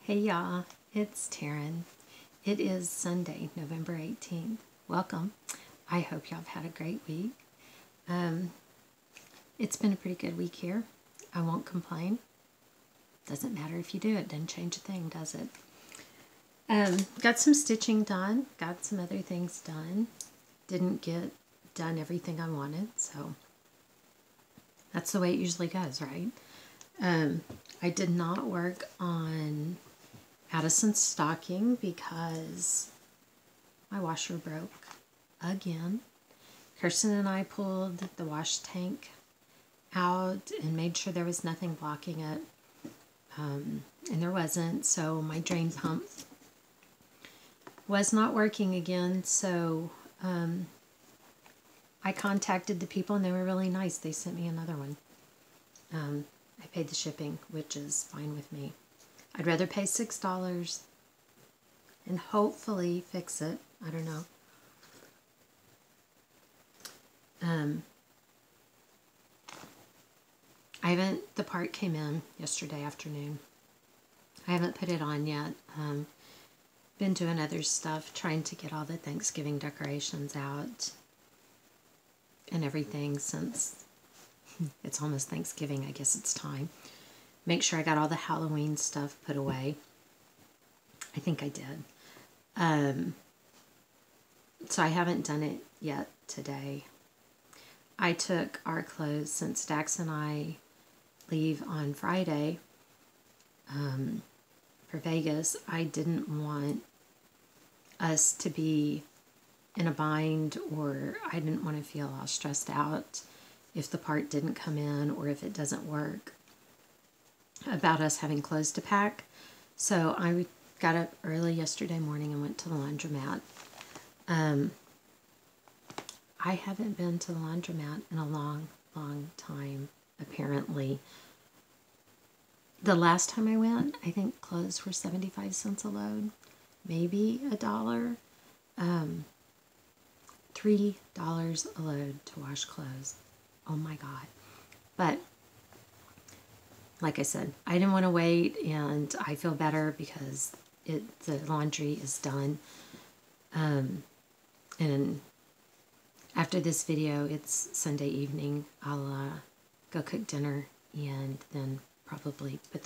Hey y'all, it's Taryn. It is Sunday, November 18th. Welcome. I hope y'all have had a great week. It's been a pretty good week here. I won't complain. Doesn't matter if you do, it doesn't change a thing, does it? Got some stitching done, got some other things done. Didn't get done everything I wanted, so that's the way it usually goes, right? I did not work on Addison's stocking because my washer broke again. Kirsten and I pulled the wash tank out and made sure there was nothing blocking it. And there wasn't, so my drain pump was not working again, so I contacted the people and they were really nice. They sent me another one. I paid the shipping, which is fine with me. I'd rather pay $6 and hopefully fix it. I don't know. The part came in yesterday afternoon. I haven't put it on yet. Been doing other stuff, trying to get all the Thanksgiving decorations out and everything since it's almost Thanksgiving. I guess it's time. Make sure I got all the Halloween stuff put away. I think I did. So I haven't done it yet today. I took our clothes since Dax and I leave on Friday for Vegas. I didn't want us to be in a bind, or I didn't want to feel all stressed out if the part didn't come in or if it doesn't work, about us having clothes to pack. So I got up early yesterday morning and went to the laundromat. I haven't been to the laundromat in a long, long time, apparently. The last time I went, I think clothes were 75 cents a load, maybe $1. $3 a load to wash clothes. Oh my God. But like I said, I didn't want to wait, and I feel better because the laundry is done. And after this video, it's Sunday evening. I'll go cook dinner and then probably put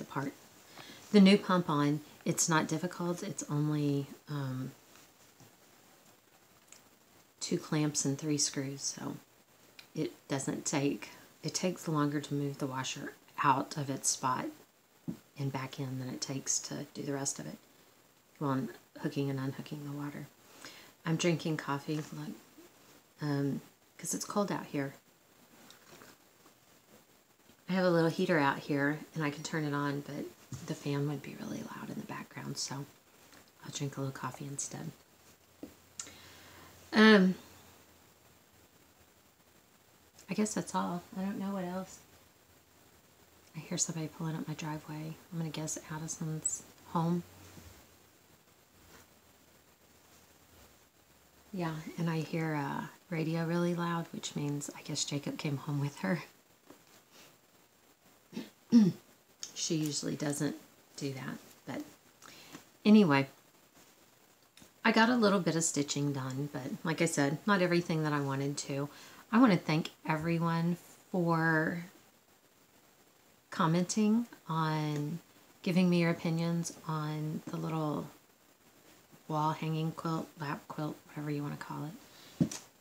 the new pump on. It's not difficult. It's only 2 clamps and 3 screws, so it doesn't take, it takes longer to move the washer out of its spot and back in than it takes to do the rest of it. Well, I'm hooking and unhooking the water. I'm drinking coffee, look, because it's cold out here. I have a little heater out here and I can turn it on, but the fan would be really loud in the background, so I'll drink a little coffee instead. I guess that's all. I don't know what else. I hear somebody pulling up my driveway. I'm going to guess Addison's home. Yeah, and I hear radio really loud, which means I guess Jacob came home with her. She usually doesn't do that, but anyway, I got a little bit of stitching done, but like I said, not everything that I wanted to. I want to thank everyone for commenting on, giving me your opinions on the little wall hanging quilt, lap quilt, whatever you want to call it.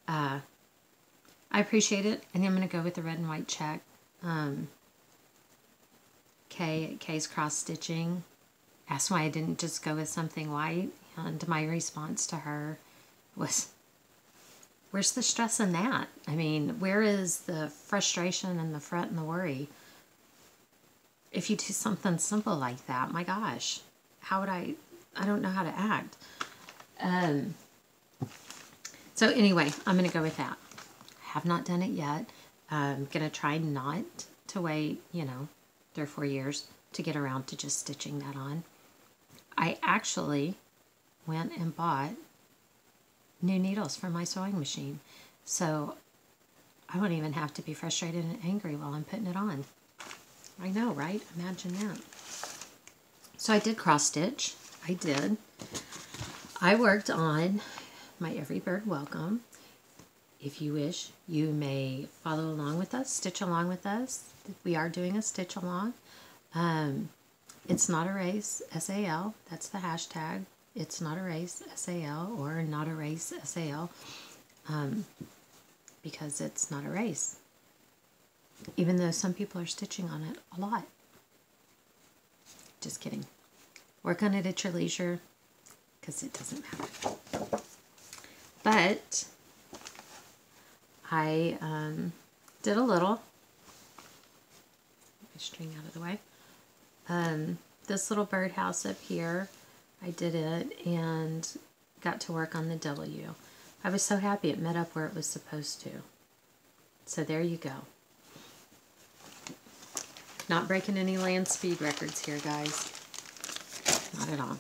I appreciate it, and I'm going to go with the red and white check. Kay's cross stitching asked why I didn't just go with something white, and my response to her was, where's the stress in that? I mean, where is the frustration and the fret and the worry? If you do something simple like that, my gosh, how would I don't know how to act. So anyway, I'm going to go with that. I have not done it yet. I'm going to try not to wait, 3 or 4 years to get around to just stitching that on. I actually went and bought new needles for my sewing machine, so I won't even have to be frustrated and angry while I'm putting it on. I know, right? Imagine that. So I did cross stitch. I did. I worked on my Every Bird Welcome. If you wish, you may follow along with us, stitch along with us. We are doing a stitch along. It's not a race, SAL. That's the hashtag. It's not a race, SAL, or not a race, SAL, because it's not a race. Even though some people are stitching on it a lot. Just kidding. Work on it at your leisure, because it doesn't matter. But I did a little. Get my string out of the way. This little birdhouse up here, I did it and got to work on the W. I was so happy it met up where it was supposed to. So there you go. Not breaking any land speed records here, guys. Not at all.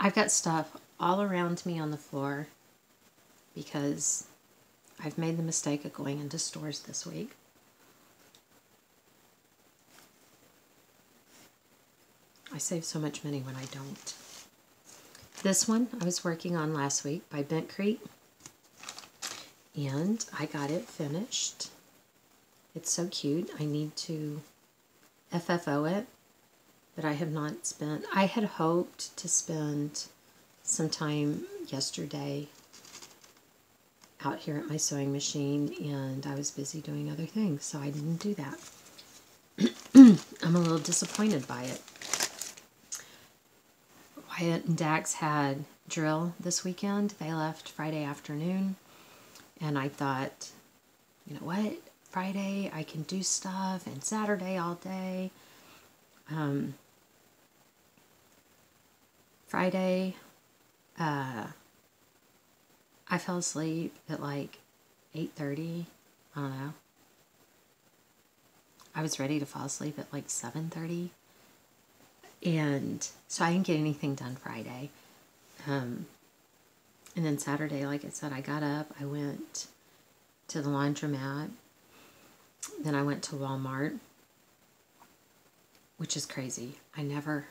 I've got stuff all around me on the floor because I've made the mistake of going into stores this week. I save so much money when I don't. This one I was working on last week by Bent Creek, and I got it finished. It's so cute. I need to FFO it, but I have not spent. I had hoped to spend some time yesterday out here at my sewing machine, and I was busy doing other things, so I didn't do that. I'm a little disappointed by it. Wyatt and Dax had drill this weekend. They left Friday afternoon, and I thought, you know what? Friday I can do stuff, and Saturday all day. Friday, I fell asleep at like 8:30. I don't know. I was ready to fall asleep at like 7:30. And so I didn't get anything done Friday. And then Saturday, like I said, I got up. I went to the laundromat. Then I went to Walmart, which is crazy. I never,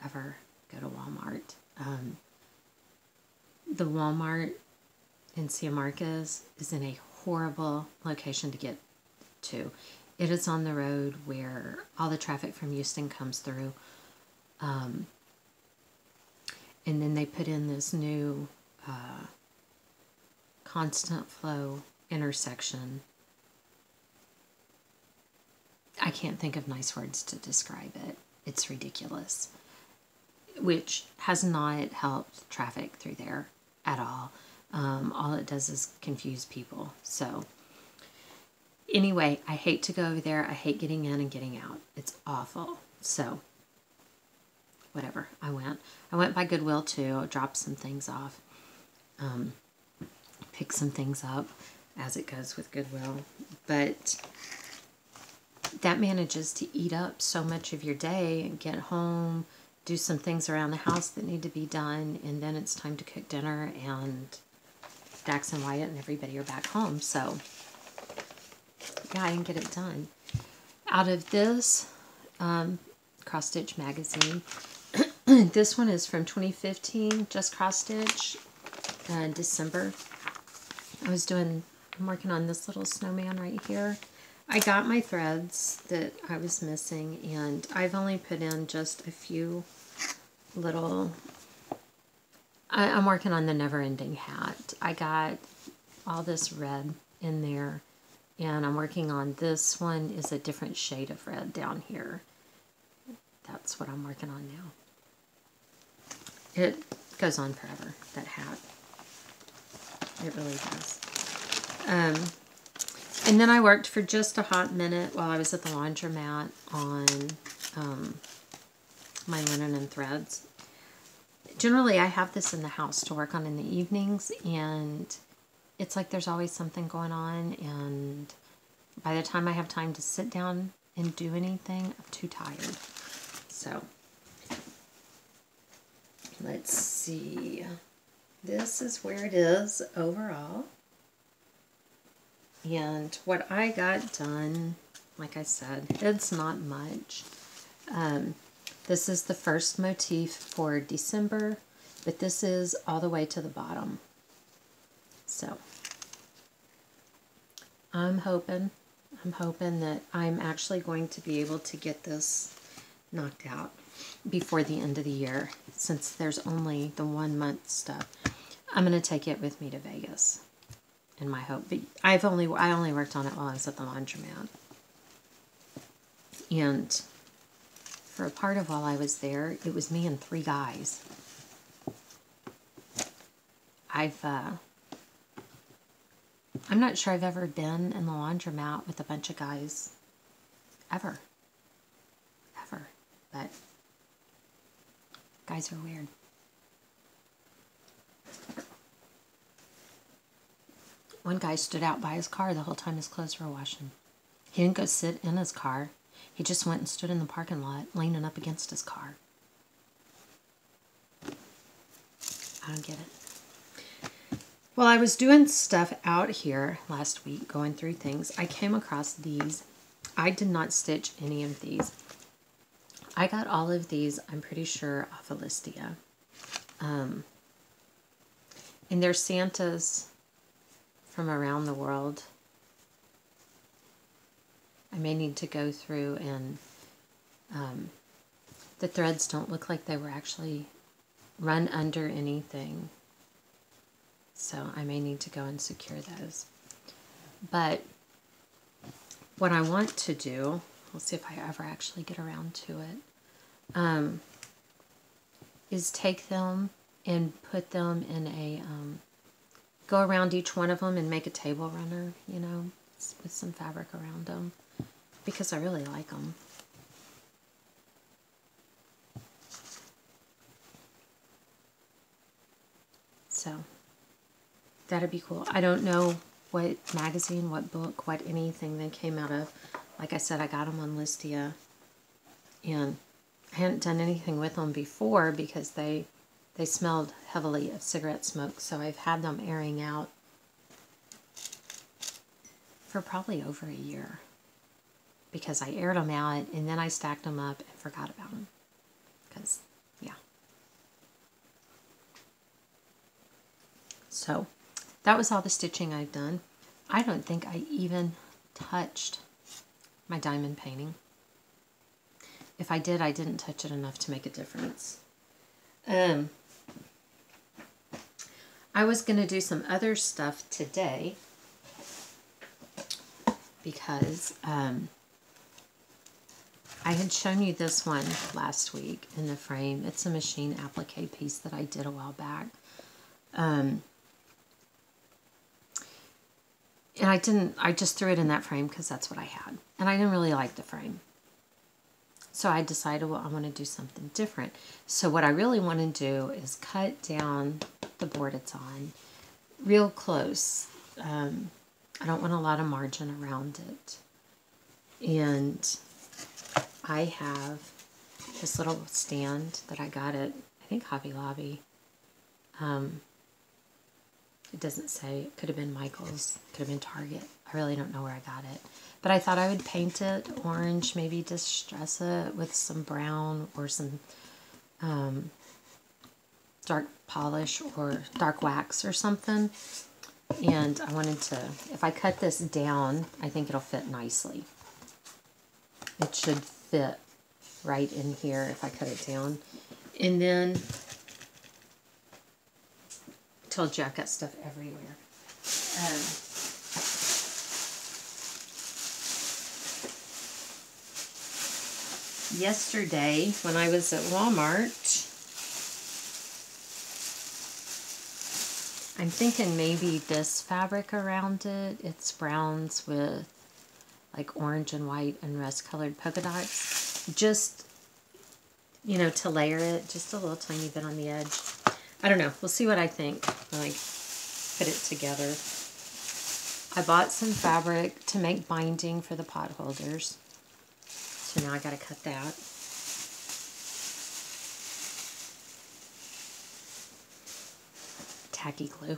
ever go to Walmart. The Walmart in San Marcos is in a horrible location to get to. It is on the road where all the traffic from Houston comes through. And then they put in this new constant flow intersection. I can't think of nice words to describe it. It's ridiculous. Which has not helped traffic through there at all. All it does is confuse people. So anyway, I hate to go over there. I hate getting in and getting out. It's awful. So whatever, I went. I went by Goodwill too. I dropped some things off. Picked some things up as it goes with Goodwill. But that manages to eat up so much of your day and get home, do some things around the house that need to be done, and then it's time to cook dinner, and Dax and Wyatt and everybody are back home. So yeah, I didn't get it done. Out of this Cross Stitch magazine, this one is from 2015, just Cross Stitch, December. I'm working on this little snowman right here. I got my threads that I was missing, and I've only put in just a few little... I'm working on the Never Ending Hat. I got all this red in there, and I'm working on this one is a different shade of red down here. That's what I'm working on now. It goes on forever, that hat. It really does. And then I worked for just a hot minute while I was at the laundromat on my linen and threads. Generally, I have this in the house to work on in the evenings, and it's like there's always something going on, and by the time I have time to sit down and do anything, I'm too tired. So, let's see. This is where it is overall. And what I got done, like I said, it's not much. This is the first motif for December, but this is all the way to the bottom. So I'm hoping that I'm actually going to be able to get this knocked out before the end of the year, since there's only the 1 month stuff. I'm going to take it with me to Vegas, in my hope. But I only worked on it while I was at the laundromat. And for a part of while I was there, it was me and 3 guys. I'm not sure I've ever been in the laundromat with a bunch of guys. Ever. But guys are weird. One guy stood out by his car the whole time his clothes were washing. He didn't go sit in his car. He just went and stood in the parking lot, leaning up against his car. I don't get it. While I was doing stuff out here last week, going through things, I came across these. I did not stitch any of these. I got all of these, I'm pretty sure, off of Listia. And they're Santas from around the world. I may need to go through and the threads don't look like they were actually run under anything. So I may need to go and secure those. But what I want to do, we'll see if I ever actually get around to it, is take them and put them in a, go around each one of them and make a table runner, you know, with some fabric around them, because I really like them. So that'd be cool. I don't know what magazine, what book, what anything they came out of. Like I said, I got them on Listia, and I hadn't done anything with them before because they smelled heavily of cigarette smoke, so I've had them airing out for probably over a year, because I aired them out and then I stacked them up and forgot about them, because, yeah. So that was all the stitching I've done. I don't think I even touched my diamond painting. If I did, I didn't touch it enough to make a difference. I was going to do some other stuff today because I had shown you this one last week in the frame. It's a machine applique piece that I did a while back. And I just threw it in that frame because that's what I had. And I didn't really like the frame. So I decided, well, I want to do something different. So what I really want to do is cut down the board it's on real close. I don't want a lot of margin around it. And I have this little stand that I got at, I think, Hobby Lobby. It doesn't say. It could have been Michael's. Could have been Target. I really don't know where I got it. But I thought I would paint it orange, maybe distress it with some brown or some dark polish or dark wax or something. And I wanted to, if I cut this down, I think it'll fit nicely. It should fit right in here if I cut it down. And then, I told you I've got stuff everywhere. Yesterday, when I was at Walmart, I'm thinking maybe this fabric around it. It's browns with like orange and white and rust-colored polka dots. Just, you know, to layer it just a little tiny bit on the edge. I don't know. We'll see what I think when I put it together. I bought some fabric to make binding for the pot holders. So now I got to cut that. Tacky glue.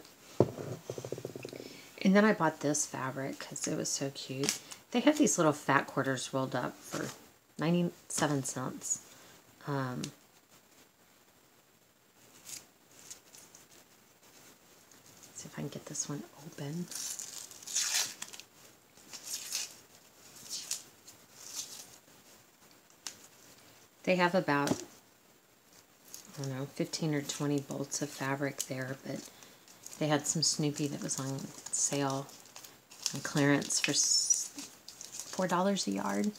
And then I bought this fabric because it was so cute. They have these little fat quarters rolled up for 97 cents. See if I can get this one open. They have about, I don't know, 15 or 20 bolts of fabric there, but they had some Snoopy that was on sale on clearance for $4 a yard,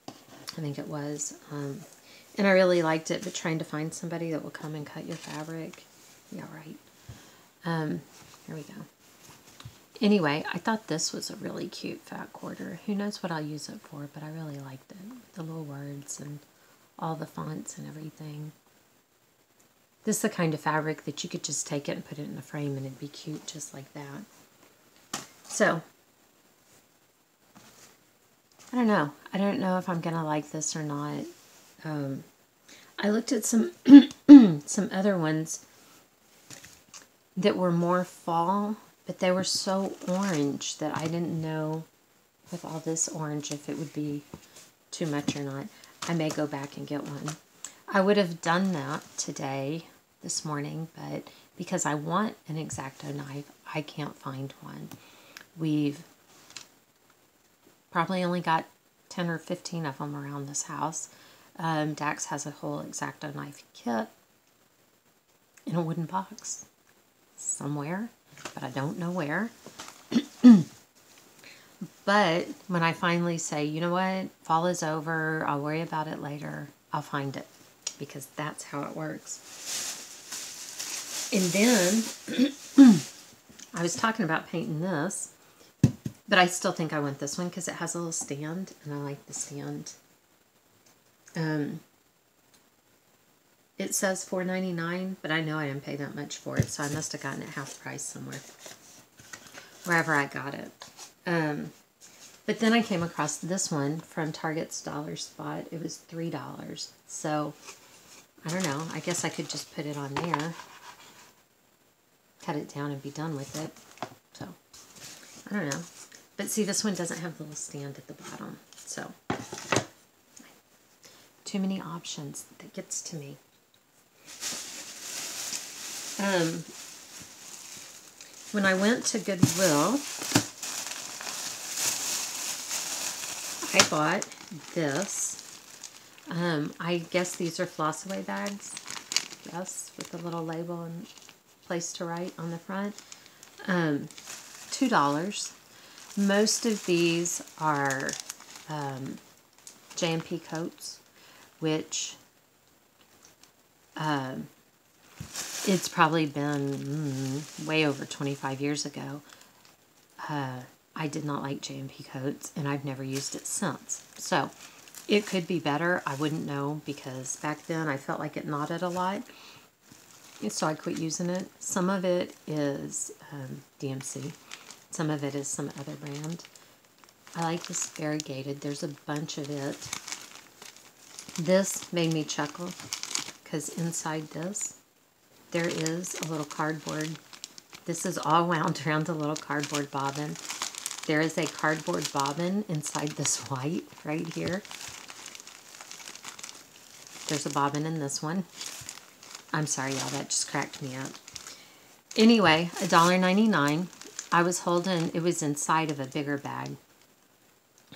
I think it was. And I really liked it, but trying to find somebody that will come and cut your fabric. Yeah, right. Here we go. Anyway, I thought this was a really cute fat quarter. Who knows what I'll use it for, but I really liked it. The little words and all the fonts and everything. This is the kind of fabric that you could just take it and put it in a frame and it'd be cute just like that. So, I don't know. I don't know if I'm going to like this or not. I looked at some some other ones that were more fall, but they were so orange that I didn't know with all this orange if it would be too much or not. I may go back and get one. I would have done that today, this morning, but because I want an X-Acto knife, I can't find one. We've probably only got 10 or 15 of them around this house. Dax has a whole X-Acto knife kit in a wooden box somewhere, but I don't know where. But when I finally say, you know what, fall is over, I'll worry about it later, I'll find it, because that's how it works. And then I was talking about painting this, but I still think I want this one because it has a little stand, and I like the stand. It says $4.99, but I know I didn't pay that much for it, so I must have gotten it half price somewhere, wherever I got it. But then I came across this one from Target's Dollar Spot. It was $3. So, I don't know. I guess I could just put it on there, cut it down, and be done with it. So, I don't know. But see, this one doesn't have the little stand at the bottom. So, too many options. That gets to me. When I went to Goodwill, I bought this. I guess these are Floss Away bags. Yes, with the little label and place to write on the front. $2. Most of these are J&P coats, which it's probably been way over 25 years ago. I did not like J&P coats, and I've never used it since. So, it could be better. I wouldn't know, because back then I felt like it knotted a lot. So I quit using it. Some of it is DMC. Some of it is some other brand. I like this variegated. There's a bunch of it. This made me chuckle, because inside this, there is a little cardboard. This is all wound around a little cardboard bobbin. There is a cardboard bobbin inside this white right here. There's a bobbin in this one. I'm sorry, y'all, that just cracked me up. Anyway, $1.99. I was holding, it was inside of a bigger bag.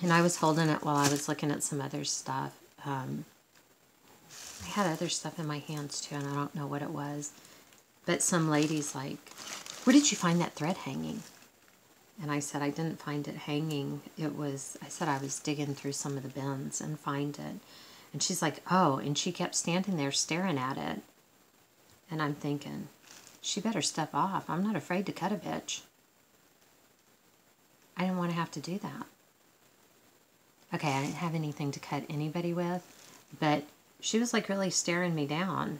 And I was holding it while I was looking at some other stuff. I had other stuff in my hands too, and I don't know what it was. But some lady's like, where did you find that thread hanging? And I said, I didn't find it hanging. It was, I said I was digging through some of the bins and find it. And she's like, oh, and she kept standing there staring at it. And I'm thinking, she better step off. I'm not afraid to cut a bitch. I didn't want to have to do that. Okay, I didn't have anything to cut anybody with, but she was like really staring me down.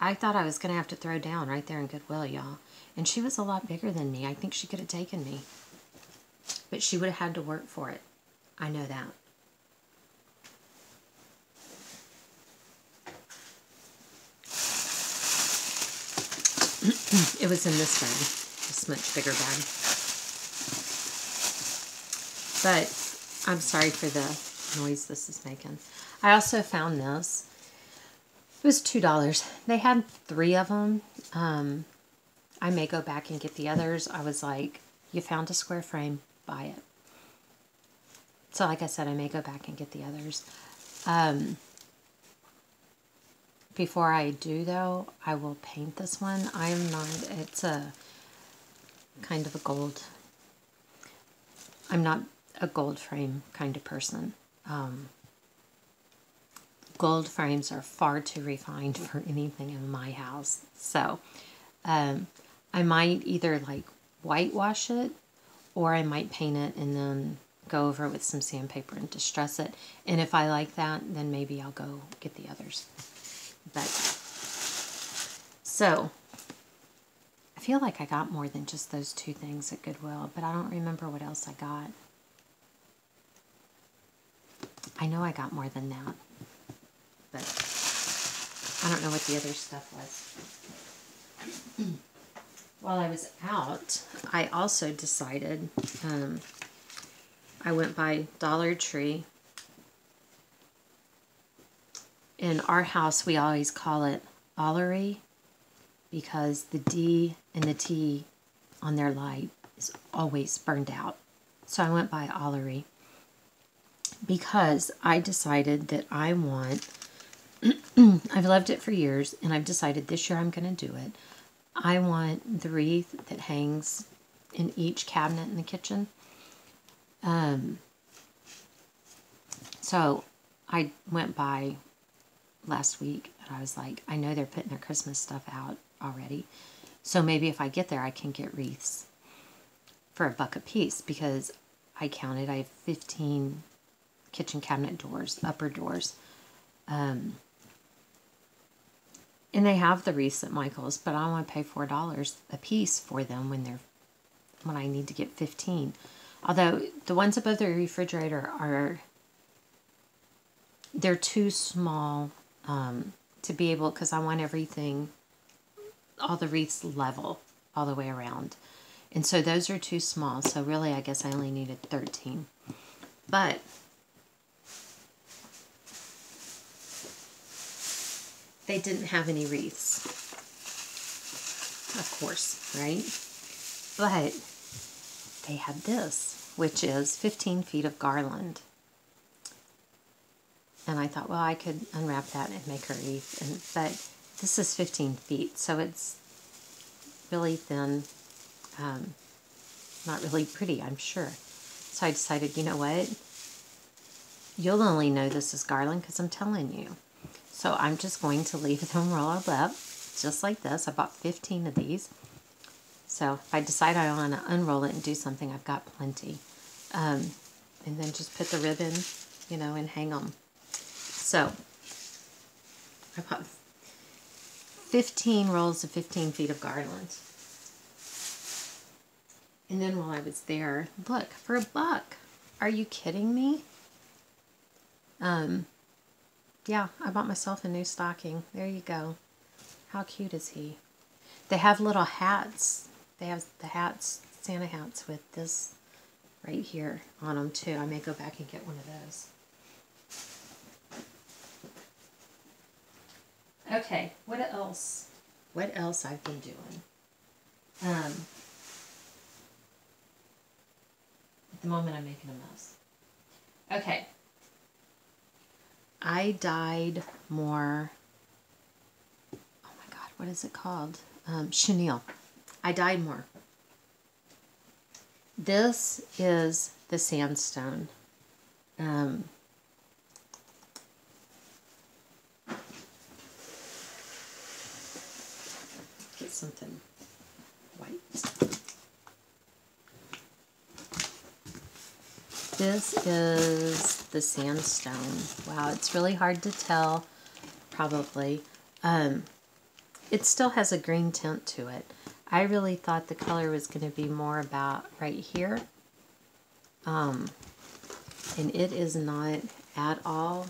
I thought I was going to have to throw down right there in Goodwill, y'all. And she was a lot bigger than me. I think she could have taken me. But she would have had to work for it. I know that. It was in this bag. This much bigger bag. But I'm sorry for the noise this is making. I also found this. It was $2. They had 3 of them. I may go back and get the others. I was like, you found a square frame, buy it. So like I said, I may go back and get the others. Before I do though, I will paint this one. It's a kind of a gold. I'm not a gold frame kind of person. Gold frames are far too refined for anything in my house. So I might either like whitewash it, or I might paint it and then go over it with some sandpaper and distress it. And if I like that, then maybe I'll go get the others. But so I feel like I got more than just those 2 things at Goodwill, but I don't remember what else I got. I know I got more than that, but I don't know what the other stuff was. While I was out, I also decided, I went by Dollar Tree. In our house, we always call it Ollery because the D and the T on their light is always burned out. So I went by Ollery because I decided that I want, I've loved it for years, and I've decided this year I'm going to do it. I want the wreath that hangs in each cabinet in the kitchen. So I went by last week and I was like, I know they're putting their Christmas stuff out already. So maybe if I get there, I can get wreaths for $1 a piece, because I counted, I have 15 kitchen cabinet doors, upper doors. And they have the wreaths at Michael's, but I want to pay $4 a piece for them when I need to get 15. Although the ones above the refrigerator they're too small to be able, because I want everything, all the wreaths level all the way around. And so those are too small. So really, I guess I only needed 13. But they didn't have any wreaths, of course, right? But they had this, which is 15 feet of garland. And I thought, well, I could unwrap that and make a wreath. But this is 15 feet, so it's really thin, not really pretty, I'm sure. So I decided, you know what? You'll only know this is garland because I'm telling you. So I'm just going to leave them rolled up, just like this. I bought 15 of these. So if I decide I want to unroll it and do something, I've got plenty. And then just put the ribbon, and hang them. So I bought 15 rolls of 15 feet of garland. And then while I was there, look, for $1. Are you kidding me? Yeah, I bought myself a new stocking. There you go. How cute is he? They have little hats. They have the hats, Santa hats with this right here on them too. I may go back and get one of those. Okay, what else? What else I've been doing? At the moment I'm making a mess. Okay. I dyed more, oh my God, what is it called? Chenille. I dyed more. This is the sandstone. Get something white. This is the sandstone. Wow, it's really hard to tell, probably. It still has a green tint to it. I really thought the color was going to be more about right here. And it is not at all.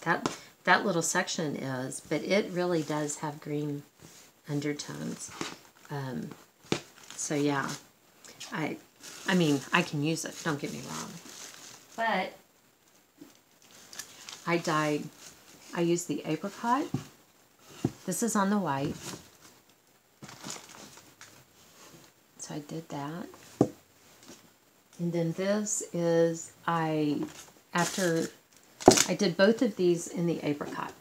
That little section is, but it really does have green undertones. So yeah, I mean, I can use it, don't get me wrong. But I dyed I used the apricot. This is on the white. So I did that. And then this is, after I did both of these in the apricot.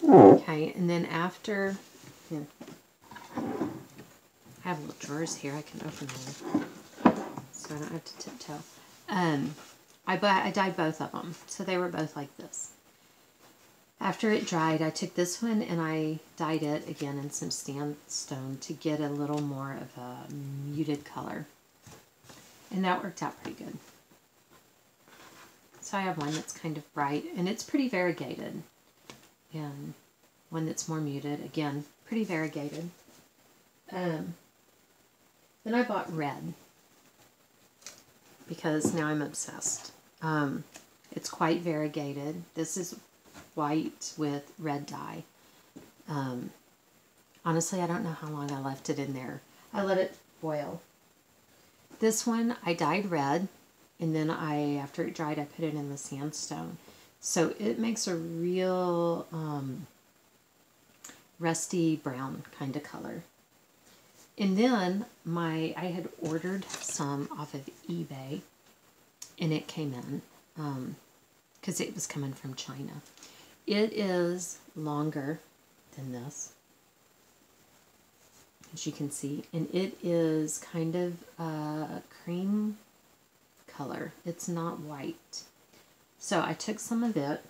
Okay, and then after, here, I have little drawers here, I can open them so I don't have to tiptoe. I dyed both of them, so they were both like this. After it dried, I took this one and I dyed it again in some sandstone to get a little more of a muted color. And that worked out pretty good. So I have one that's kind of bright, and it's pretty variegated. And one that's more muted, again, pretty variegated. Then I bought red, because now I'm obsessed. It's quite variegated. This is white with red dye. Honestly, I don't know how long I left it in there. I let it boil. This one I dyed red, and then after it dried, I put it in the sandstone. So it makes a real rusty brown kind of color. And then I had ordered some off of eBay, and it came in because it was coming from China. It is longer than this, as you can see, and it is kind of a cream color. It's not white. So I took some of it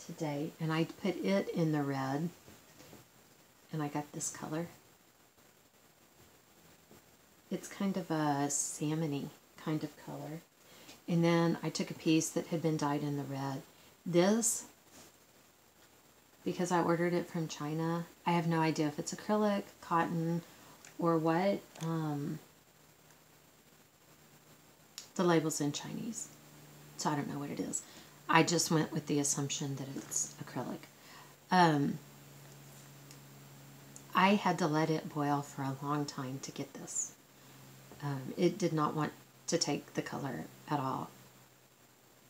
today and I put it in the red, and I got this color. It's kind of a salmony kind of color. And then I took a piece that had been dyed in the red. This, because I ordered it from China, I have no idea if it's acrylic, cotton, or what. The label's in Chinese, so I don't know what it is. I just went with the assumption that it's acrylic. I had to let it boil for a long time to get this. It did not want to take the color at all.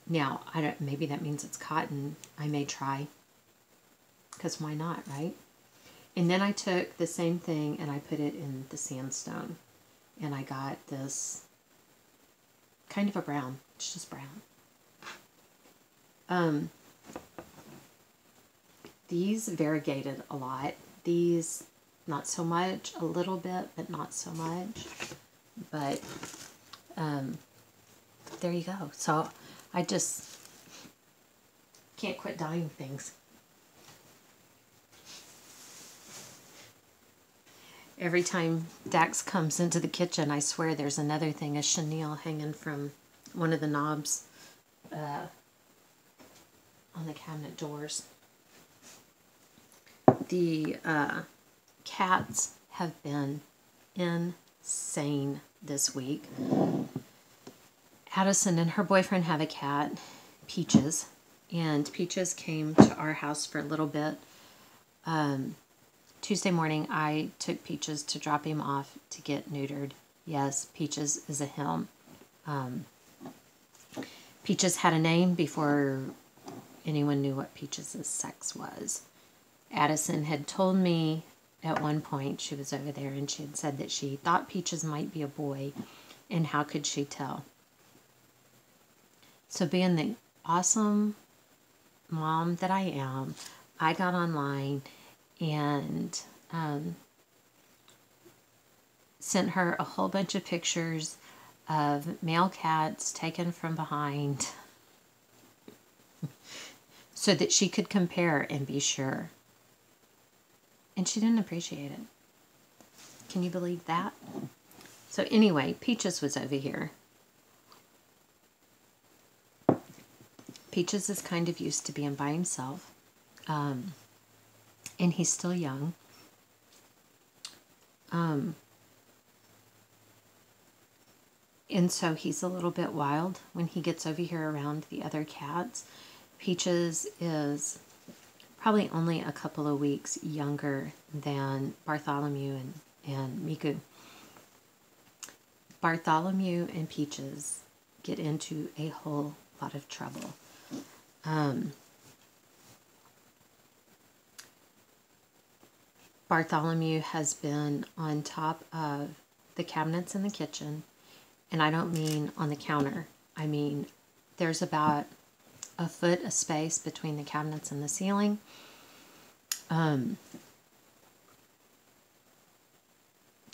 Now, maybe that means it's cotton. I may try, because why not, right? And then I took the same thing and I put it in the sandstone, and I got this kind of a brown. It's just brown. These variegated a lot. These, not so much. A little bit, but not so much. But there you go. So I just can't quit dyeing things. Every time Dax comes into the kitchen, I swear there's another thing, a chenille hanging from one of the knobs on the cabinet doors. The cats have been insane this week. Addison and her boyfriend have a cat, Peaches, and Peaches came to our house for a little bit. Tuesday morning, I took Peaches to drop him off to get neutered. Yes, Peaches is a him. Peaches had a name before anyone knew what Peaches' sex was. Addison had told me at one point, she was over there, and she had said that she thought Peaches might be a boy, and how could she tell? So being the awesome mom that I am, I got online and sent her a whole bunch of pictures of male cats taken from behind so that she could compare and be sure. And she didn't appreciate it. Can you believe that? So anyway, Peaches was over here. Peaches is kind of used to being by himself. And he's still young. And so he's a little bit wild when he gets over here around the other cats. Peaches is probably only a couple of weeks younger than Bartholomew and Miku. Bartholomew and Peaches get into a whole lot of trouble. Bartholomew has been on top of the cabinets in the kitchen, and I don't mean on the counter. I mean, there's about a foot of space between the cabinets and the ceiling.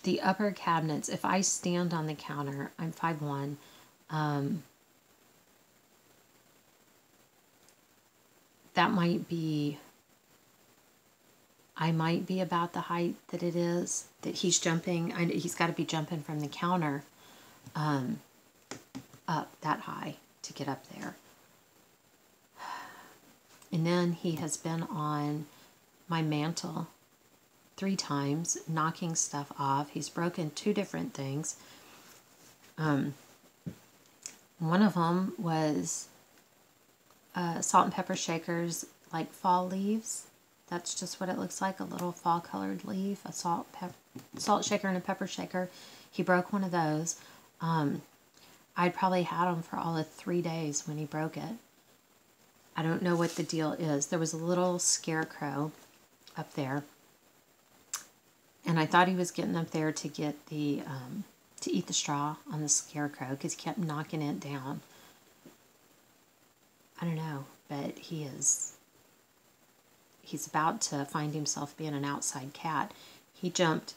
The upper cabinets, if I stand on the counter, I'm 5'1", that might be, I might be about the height that it is, that he's jumping. He's got to be jumping from the counter up that high to get up there. And then he has been on my mantle 3 times, knocking stuff off. He's broken 2 different things. One of them was salt and pepper shakers, like fall leaves. That's just what it looks like, a little fall colored leaf, a salt shaker and a pepper shaker. He broke one of those. I'd probably had them for all of 3 days when he broke it. I don't know what the deal is. There was a little scarecrow up there, and I thought he was getting up there to get the to eat the straw on the scarecrow because he kept knocking it down. I don't know, but he's about to find himself being an outside cat. He jumped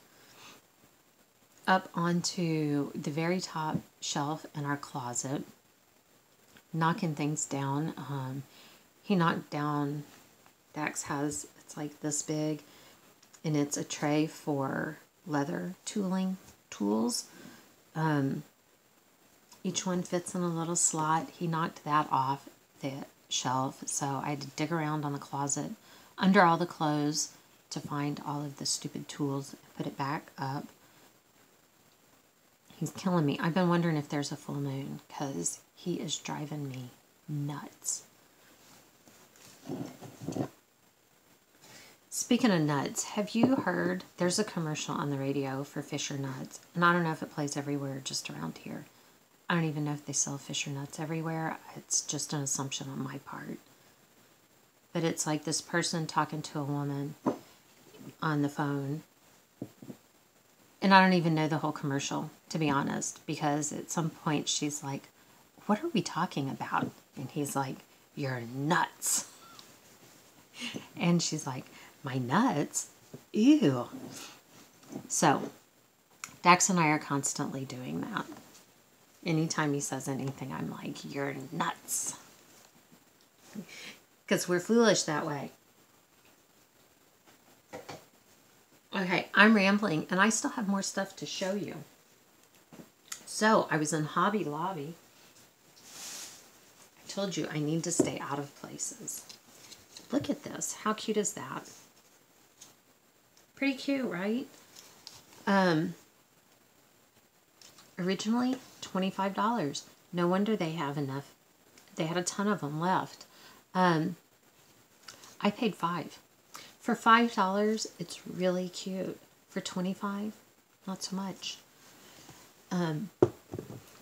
up onto the very top shelf in our closet, knocking things down. He knocked down, Dax has, it's like this big, and it's a tray for leather tools. Each one fits in a little slot. He knocked that off the shelf, so I had to dig around on the closet under all the clothes to find all of the stupid tools and put it back up. He's killing me. I've been wondering if there's a full moon because he is driving me nuts. Speaking of nuts, have you heard, there's a commercial on the radio for Fisher Nuts, and I don't know if it plays everywhere, just around here. I don't even know if they sell Fisher Nuts everywhere. It's just an assumption on my part. But it's like this person talking to a woman on the phone. And I don't even know the whole commercial, to be honest, because at some point she's like, what are we talking about? And he's like, you're nuts. And she's like, my nuts? Ew. So, Dax and I are constantly doing that. Anytime he says anything, I'm like, you're nuts. Because we're foolish that way. Okay, I'm rambling, and I still have more stuff to show you. So, I was in Hobby Lobby. I told you I need to stay out of places. Look at this. How cute is that? Pretty cute, right? Originally, $25. No wonder they have enough. They had a ton of them left. I paid $5. For $5, it's really cute. For $25, not so much.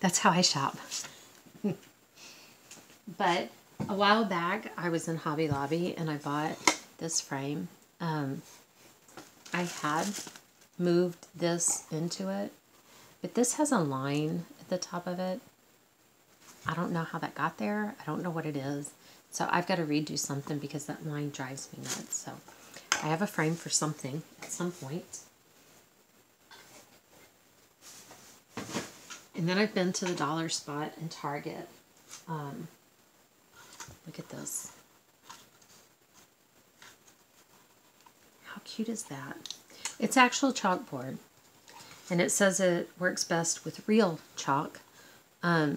That's how I shop. But a while back, I was in Hobby Lobby and I bought this frame. I had moved this into it, but this has a line at the top of it. I don't know how that got there. I don't know what it is. So I've got to redo something because that line drives me nuts. So I have a frame for something at some point. And then I've been to the dollar spot in Target. Look at this. How cute is that? It's actual chalkboard. And it says it works best with real chalk. Yeah,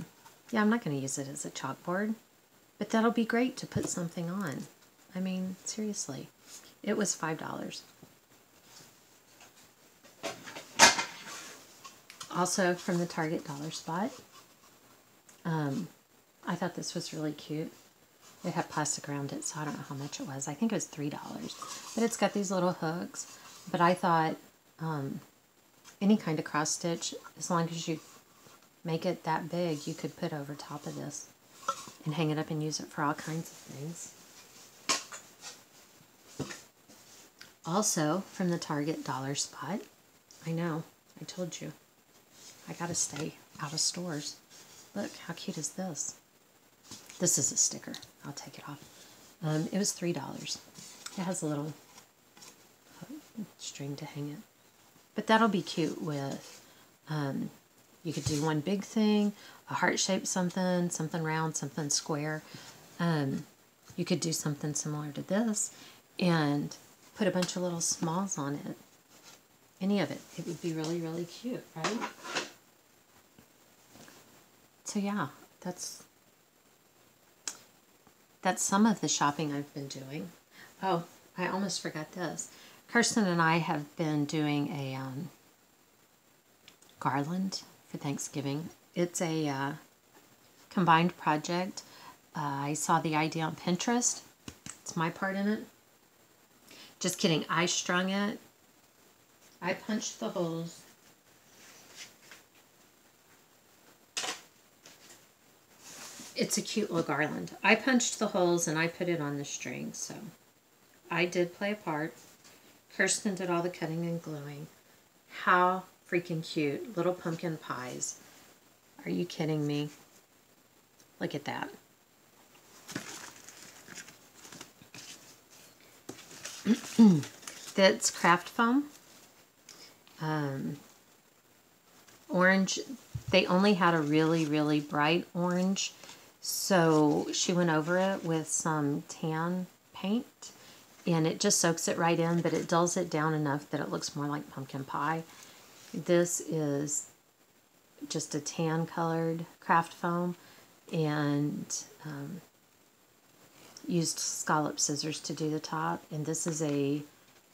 I'm not going to use it as a chalkboard. But that'll be great to put something on. I mean, seriously. It was $5. Also from the Target dollar spot. I thought this was really cute. It had plastic around it, so I don't know how much it was. I think it was $3. But it's got these little hooks. But I thought any kind of cross stitch, as long as you make it that big, you could put over top of this and hang it up and use it for all kinds of things. Also from the Target dollar spot. I know, I told you. I gotta stay out of stores. Look, how cute is this? This is a sticker. I'll take it off. It was $3. It has a little string to hang it. But that'll be cute with, you could do one big thing, a heart-shaped something, something round, something square. You could do something similar to this and put a bunch of little smalls on it. Any of it. It would be really, really cute, right? So yeah, that's some of the shopping I've been doing. Oh, I almost forgot this. Kirsten and I have been doing a garland for Thanksgiving. It's a combined project. I saw the idea on Pinterest. It's my part in it. Just kidding. I strung it. I punched the holes. It's a cute little garland. I punched the holes and I put it on the string, so I did play a part. Kirsten did all the cutting and gluing. How freaking cute. Little pumpkin pies. Are you kidding me? Look at that. That's craft foam. Orange. They only had a really, really bright orange. So she went over it with some tan paint. And it just soaks it right in, but it dulls it down enough that it looks more like pumpkin pie. This is just a tan colored craft foam, and used scallop scissors to do the top. And this is a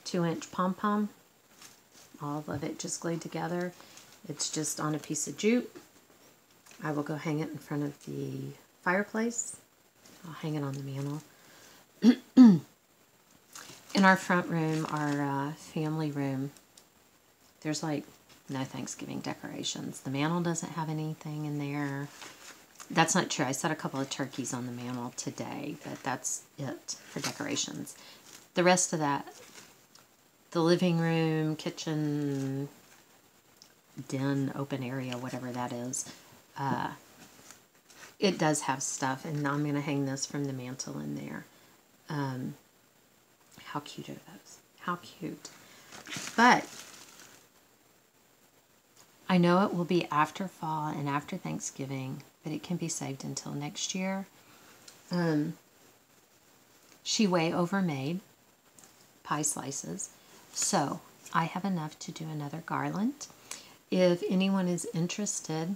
2-inch pom-pom. All of it just glued together. It's just on a piece of jute. I will go hang it in front of the fireplace. I'll hang it on the mantle. In our front room, our family room, there's like no Thanksgiving decorations. The mantle doesn't have anything in there. That's not true. I set a couple of turkeys on the mantle today, but that's it for decorations. The rest of that, the living room, kitchen, den, open area, whatever that is, it does have stuff, and I'm going to hang this from the mantle in there. How cute are those? How cute. But I know it will be after fall and after Thanksgiving, but it can be saved until next year. She way overmade pie slices, so I have enough to do another garland. If anyone is interested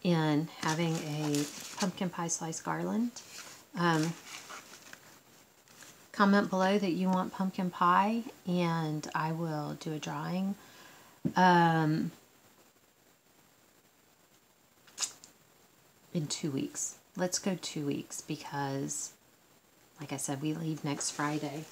in having a pumpkin pie slice garland, comment below that you want pumpkin pie, and I will do a drawing. In 2 weeks. Let's go 2 weeks because, like I said, we leave next Friday.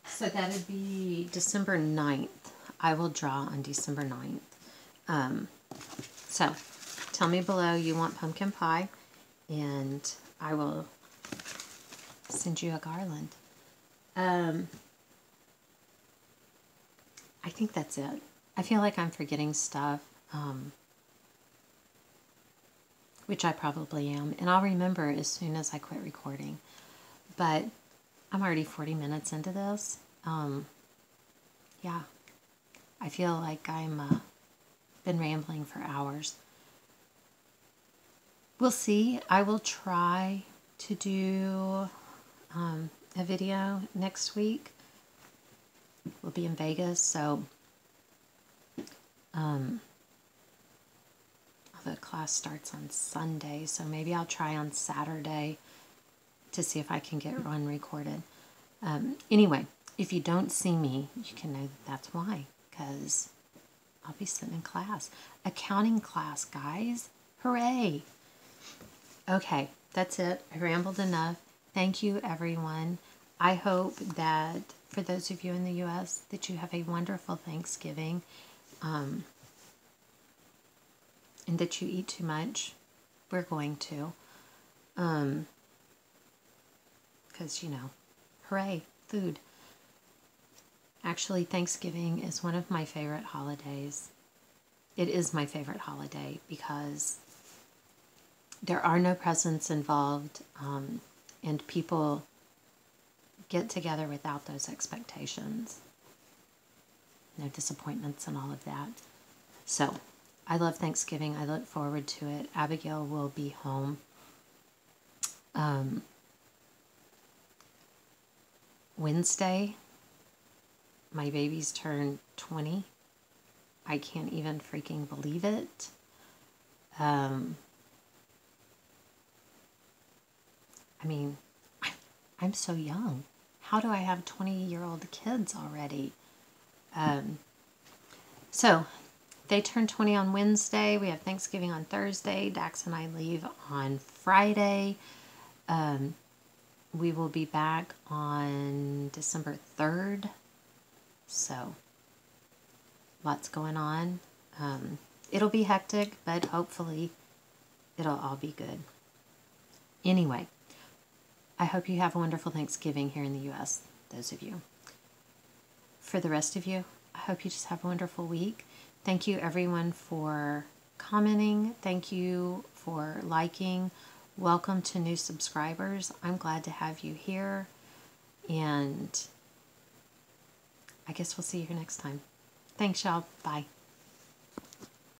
So that would be December 9th. I will draw on December 9th. So, tell me below you want pumpkin pie, and I will send you a garland. I think that's it. I feel like I'm forgetting stuff, which I probably am, and I'll remember as soon as I quit recording. But I'm already 40 minutes into this. Yeah, I feel like I'm been rambling for hours. We'll see. I will try to do a video next week. We'll be in Vegas, so although class starts on Sunday, so maybe I'll try on Saturday to see if I can get one recorded. Anyway, if you don't see me, you can know that that's why, because I'll be sitting in class. Accounting class, guys. Hooray! Okay, that's it. I rambled enough. Thank you, everyone. I hope that for those of you in the U.S. that you have a wonderful Thanksgiving. and that you eat too much. We're going to. Because, you know, hooray, food. Actually, Thanksgiving is one of my favorite holidays. It is my favorite holiday because there are no presents involved, and people get together without those expectations. No disappointments and all of that. So, I love Thanksgiving. I look forward to it. Abigail will be home. Wednesday, my baby's turned 20. I can't even freaking believe it. I mean, I'm so young. How do I have 20-year-old kids already? So, they turn 20 on Wednesday. We have Thanksgiving on Thursday. Dax and I leave on Friday. We will be back on December 3rd. So, lots going on. It'll be hectic, but hopefully it'll all be good. Anyway, I hope you have a wonderful Thanksgiving here in the U.S., those of you. For the rest of you, I hope you just have a wonderful week. Thank you, everyone, for commenting. Thank you for liking. Welcome to new subscribers. I'm glad to have you here. And I guess we'll see you next time. Thanks, y'all. Bye.